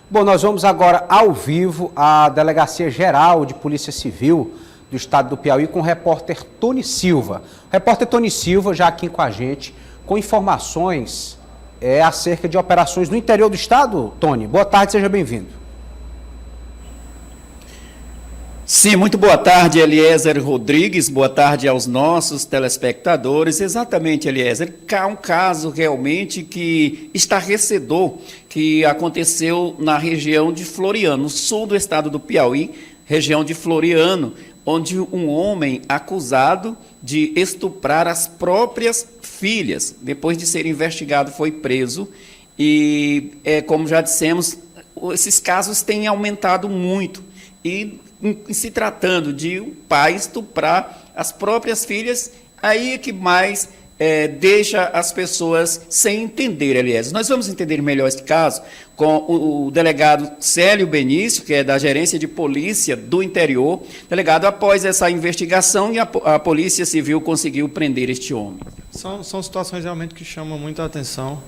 Bom, nós vamos agora ao vivo à Delegacia Geral de Polícia Civil do Estado do Piauí com o repórter Tony Silva. O repórter Tony Silva já aqui com a gente, com informações acerca de operações no interior do estado. Tony, boa tarde, seja bem-vindo. Sim, muito boa tarde, Eliezer Rodrigues, boa tarde aos nossos telespectadores. Exatamente, Eliezer, um caso realmente que estarrecedor, que aconteceu na região de Floriano, no sul do estado do Piauí, região de Floriano, onde um homem acusado de estuprar as próprias filhas, depois de ser investigado, foi preso. E, como já dissemos, esses casos têm aumentado muito. E se tratando de um pai estuprar as próprias filhas, aí é que mais deixa as pessoas sem entender, aliás. Nós vamos entender melhor esse caso com o delegado Célio Benício, que é da Gerência de Polícia do Interior. Delegado, após essa investigação, a Polícia Civil conseguiu prender este homem. São situações realmente que chamam muita atenção,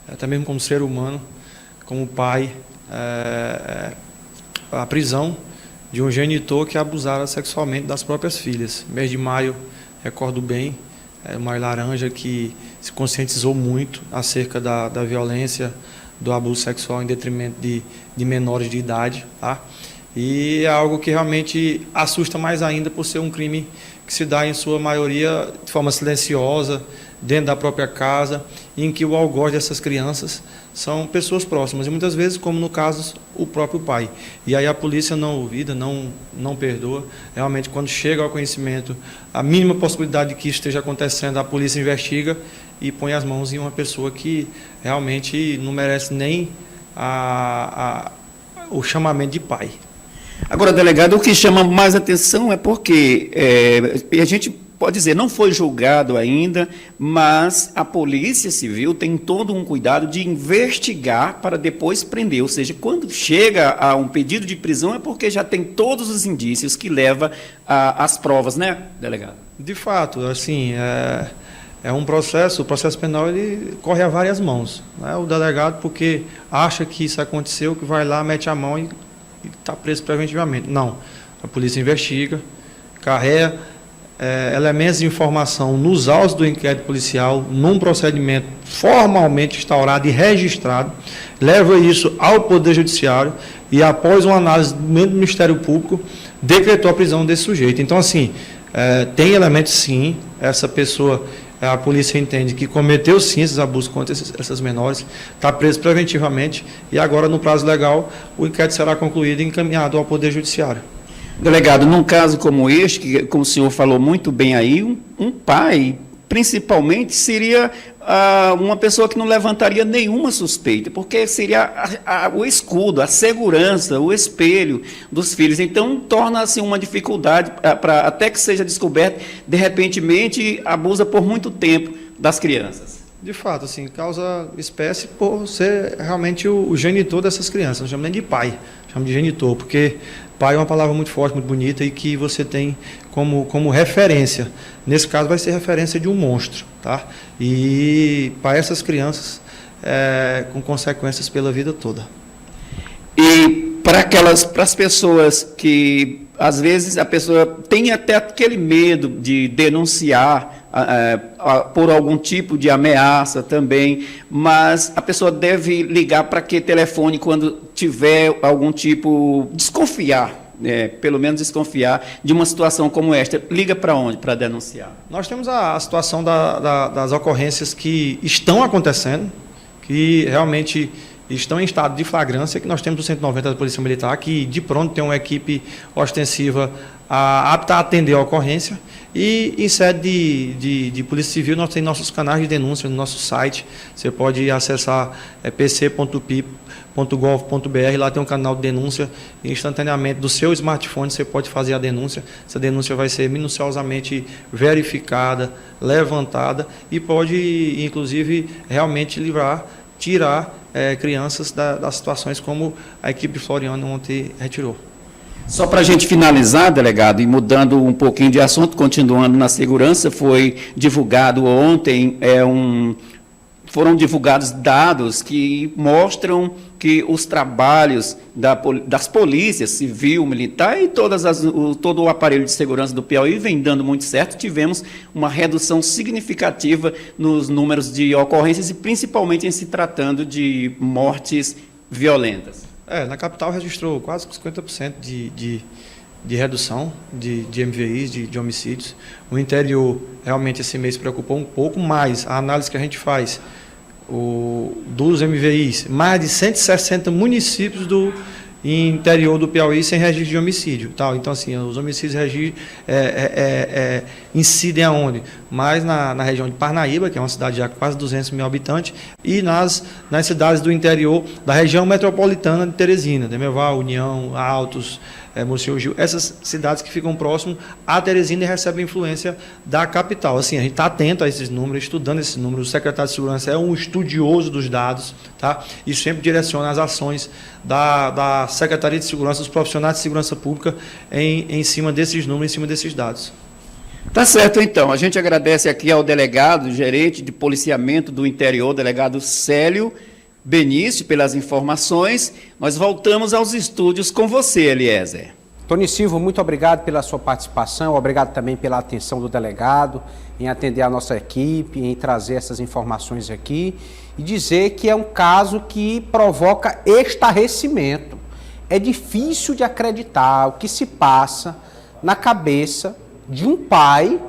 até mesmo como ser humano, como pai, a prisão de um genitor que abusara sexualmente das próprias filhas. No mês de maio, recordo bem, o Maio Laranja, que se conscientizou muito acerca da violência, do abuso sexual em detrimento de menores de idade, tá? E é algo que realmente assusta mais ainda por ser um crime que se dá em sua maioria de forma silenciosa, dentro da própria casa, em que o algoz dessas crianças são pessoas próximas, e muitas vezes, como no caso, o próprio pai. E aí a polícia não ouvida, não perdoa. Realmente, quando chega ao conhecimento, a mínima possibilidade de que isso esteja acontecendo, a polícia investiga e põe as mãos em uma pessoa que realmente não merece nem o chamamento de pai. Agora, delegado, o que chama mais atenção é porque a gente pode dizer, não foi julgado ainda, mas a Polícia Civil tem todo um cuidado de investigar para depois prender. Ou seja, quando chega a um pedido de prisão é porque já tem todos os indícios que levam às provas, né, delegado? De fato, assim, o processo penal ele corre a várias mãos, né? O delegado, porque acha que isso aconteceu, que vai lá, mete a mão e está preso preventivamente. Não, a polícia investiga, carrega elementos de informação nos autos do inquérito policial, num procedimento formalmente instaurado e registrado, leva isso ao Poder Judiciário e, após uma análise do Ministério Público, decretou a prisão desse sujeito. Então, assim, tem elementos sim, essa pessoa, a polícia entende que cometeu sim esses abusos contra essas menores, está preso preventivamente e agora, no prazo legal, o inquérito será concluído e encaminhado ao Poder Judiciário. Delegado, num caso como este, que, como o senhor falou muito bem aí, um pai, principalmente, seria uma pessoa que não levantaria nenhuma suspeita, porque seria o escudo, a segurança, o espelho dos filhos. Então, torna-se uma dificuldade para até que seja descoberto, de repentemente, abusa por muito tempo das crianças. De fato, assim, causa espécie por ser realmente o genitor dessas crianças. Não chamo nem de pai, chamo de genitor, porque pai é uma palavra muito forte, muito bonita e que você tem como referência. Nesse caso, vai ser referência de um monstro, tá? E para essas crianças, com consequências pela vida toda. E para as pessoas que, às vezes, a pessoa tem até aquele medo de denunciar por algum tipo de ameaça também, mas a pessoa deve ligar para que telefone quando tiver algum tipo, desconfiar, pelo menos desconfiar de uma situação como esta. Liga para onde para denunciar? Nós temos a situação das ocorrências que estão acontecendo, que realmente estão em estado de flagrância, que nós temos o 190 da Polícia Militar, que de pronto tem uma equipe ostensiva apta a atender a ocorrência, e em sede de Polícia Civil nós temos nossos canais de denúncia no nosso site. Você pode acessar pc.pip.gov.br, lá tem um canal de denúncia, e instantaneamente do seu smartphone você pode fazer a denúncia. Essa denúncia vai ser minuciosamente verificada, levantada, e pode inclusive realmente tirar crianças das situações como a equipe de Floriano ontem retirou. Só para a gente finalizar, delegado, e mudando um pouquinho de assunto, continuando na segurança, foi divulgado ontem foram divulgados dados que mostram que os trabalhos das polícias civil, militar e todo o aparelho de segurança do Piauí vem dando muito certo. Tivemos uma redução significativa nos números de ocorrências e principalmente em se tratando de mortes violentas. Na capital registrou quase 50% de redução de MVIs, de homicídios. O interior, realmente, esse mês preocupou um pouco mais. A análise que a gente faz dos MVIs, mais de 160 municípios do interior do Piauí sem registro de homicídio. Então, assim, os homicídios incidem aonde? Mais na região de Parnaíba, que é uma cidade já com quase 200 mil habitantes, e nas cidades do interior da região metropolitana de Teresina, Demerval, União, Altos, Monsenhor, essas cidades que ficam próximo a Teresina e recebem influência da capital. Assim, a gente está atento a esses números, estudando esses números. O secretário de Segurança é um estudioso dos dados, tá? E sempre direciona as ações da Secretaria de Segurança, dos profissionais de segurança pública em cima desses números, em cima desses dados. Tá certo, então. A gente agradece aqui ao delegado, gerente de policiamento do interior, delegado Célio Benício, pelas informações. Nós voltamos aos estúdios com você, Eliezer. Tony Silva, muito obrigado pela sua participação, obrigado também pela atenção do delegado em atender a nossa equipe, em trazer essas informações aqui e dizer que é um caso que provoca estarrecimento. É difícil de acreditar o que se passa na cabeça de um pai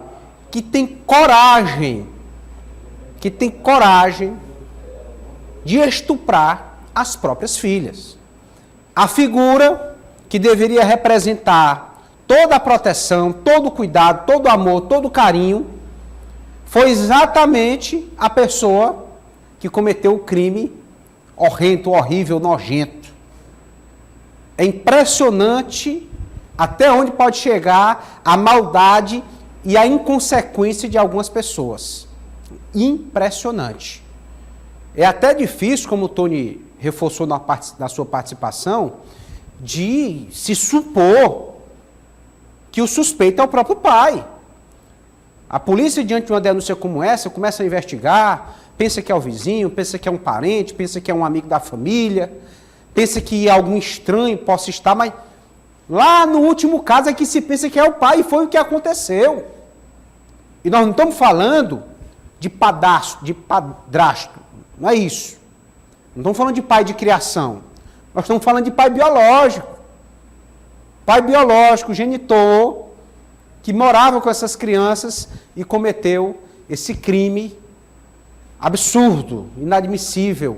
que tem coragem de estuprar as próprias filhas. A figura que deveria representar toda a proteção, todo o cuidado, todo o amor, todo o carinho, foi exatamente a pessoa que cometeu o crime horrendo, horrível, nojento. É impressionante até onde pode chegar a maldade e a inconsequência de algumas pessoas. Impressionante. É até difícil, como o Tony reforçou na sua participação, de se supor que o suspeito é o próprio pai. A polícia, diante de uma denúncia como essa, começa a investigar, pensa que é o vizinho, pensa que é um parente, pensa que é um amigo da família, pensa que algum estranho possa estar, mas lá no último caso é que se pensa que é o pai e foi o que aconteceu. E nós não estamos falando de padrasto, não é isso. Não estamos falando de pai de criação. Nós estamos falando de pai biológico. Pai biológico, genitor, que morava com essas crianças e cometeu esse crime absurdo, inadmissível,